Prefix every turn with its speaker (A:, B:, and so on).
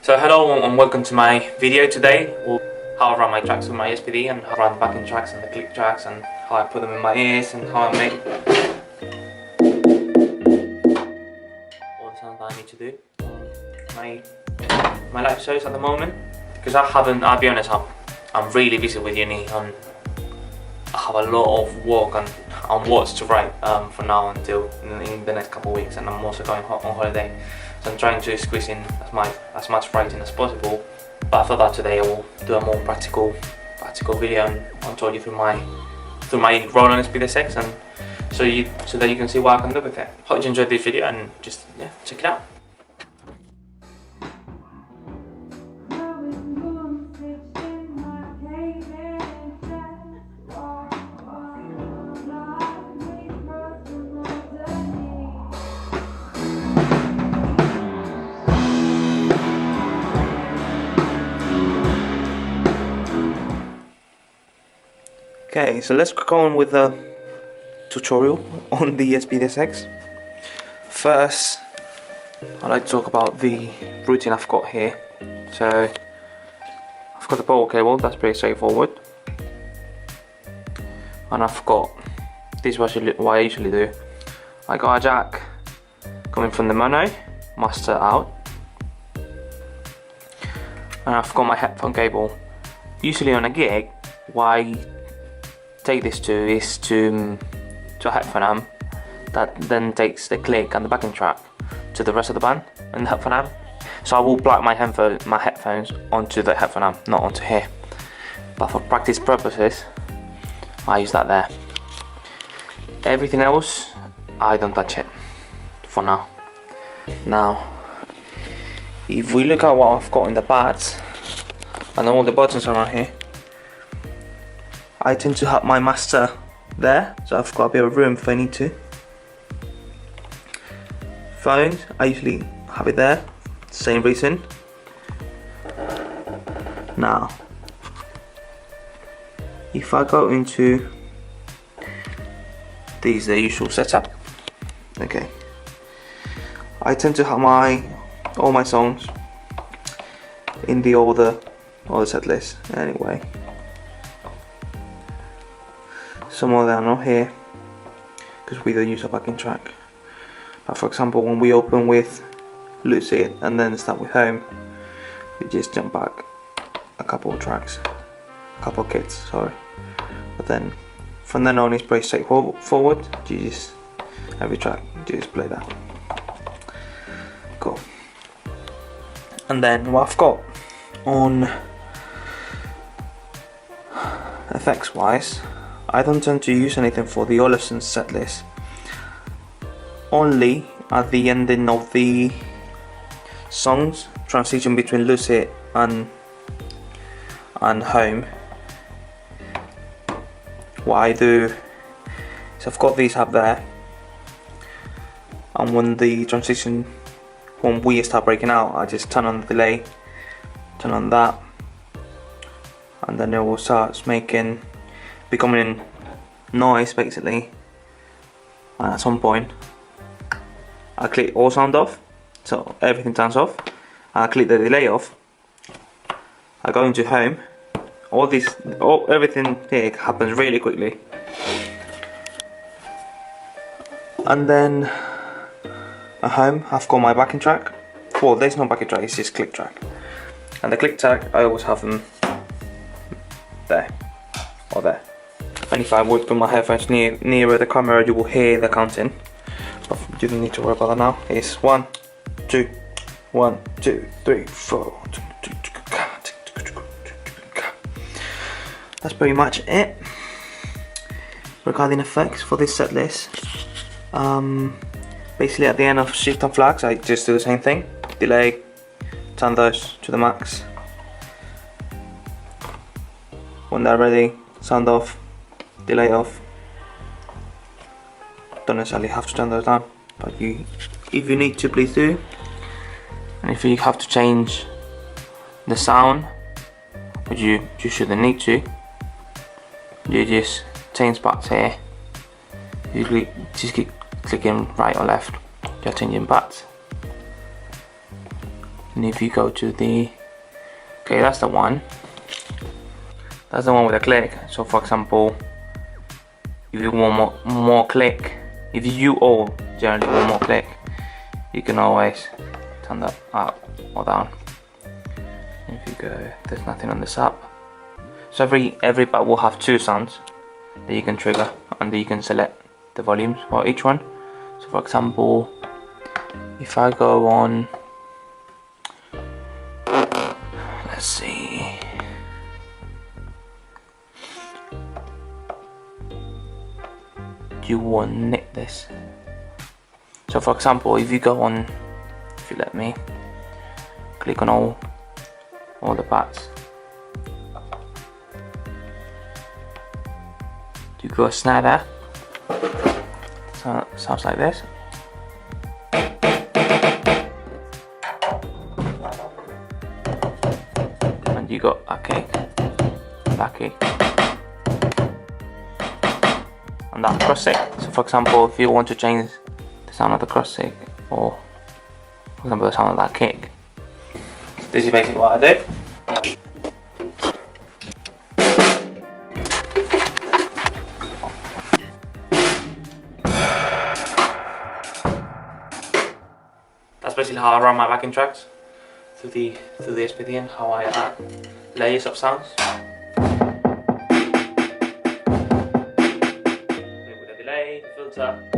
A: So hello and welcome to my video today. How I run my tracks with my SPD and how I run the backing tracks and the click tracks and how I put them in my ears and how I make all the sounds that I need to do on my live shows at the moment. Because I'll be honest, I'm really busy with uni and I have a lot of work and words to write from now until in the next couple of weeks, and I'm also going on holiday. So I'm trying to squeeze in as much writing as possible. But I thought that today I will do a more practical video and I'll talk you through my Roland SPD SX and so that you can see what I can do with it. Hope you enjoyed this video and just check it out. Okay, so let's go on with the tutorial on the SPD SX. First, I'd like to talk about the routine I've got here. So, I've got the power cable, that's pretty straightforward. And I've got, this is what I usually do. I got a jack coming from the mono, master out. And I've got my headphone cable. Usually on a gig, why take this to is to a headphone amp that then takes the click and the backing track to the rest of the band and the headphone amp. So I will plug my headphones onto the headphone amp, not onto here. But for practice purposes, I use that there. Everything else, I don't touch it for now. Now, if we look at what I've got in the pads and all the buttons around here, I tend to have my master there, so I've got a bit of room if I need to. Phones, I usually have it there, same reason. Now, if I go into the usual setup, okay, I tend to have all my songs in the order set list anyway. Some of them are not here because we don't use a backing track. But for example, when we open with Lucid and then start with Home, we just jump back a couple of tracks, a couple of kits, sorry. But then from then on, it's pretty straightforward. You just every track, you just play that. Cool. And then what I've got on effects wise, I don't tend to use anything for the Olufsen set list. Only at the ending of the songs, transition between Lucid and Home. What I do is I've got these up there, and when we start breaking out, I just turn on the delay, turn on that, and then it will start becoming noise basically. And at some point I click all sound off, so everything turns off. I click the delay off, I go into Home. Everything here happens really quickly. And then at Home I've got my backing track. Well, there's no backing track, it's just click track. And the click track, I always have them there or there. And if I would put my headphones nearer the camera, you will hear the counting. But you don't need to worry about that now. It's 1, 2, 1, 2, 3, 4. That's pretty much it regarding effects for this set list. Basically at the end of shift and flags, I just do the same thing. Delay, turn those to the max. When they're ready, sound off, delay off. Don't necessarily have to turn those down, but if you need to, please do. And if you have to change the sound, which you shouldn't need to, you just change bats here. You just keep clicking right or left, you're changing bats. And if you go to the, okay, that's the one. That's the one with a click. So for example, if you want more click, if you all generally want more click, you can always turn that up or down. And if you go, there's nothing on this app. So every bar will have two sounds that you can trigger, and then you can select the volumes for each one. So for example, if I go on, let's see, you want this. So for example, if you go on, if you let me click on all the parts, you go a snare there, so it sounds like this. And you got a kick, that kick, and that cross kick. So for example, if you want to change the sound of the cross kick, or for example the sound of that kick, this is basically what I do. That's basically how I run my backing tracks through the SPD, and how I add layers of sounds with a delay, filter.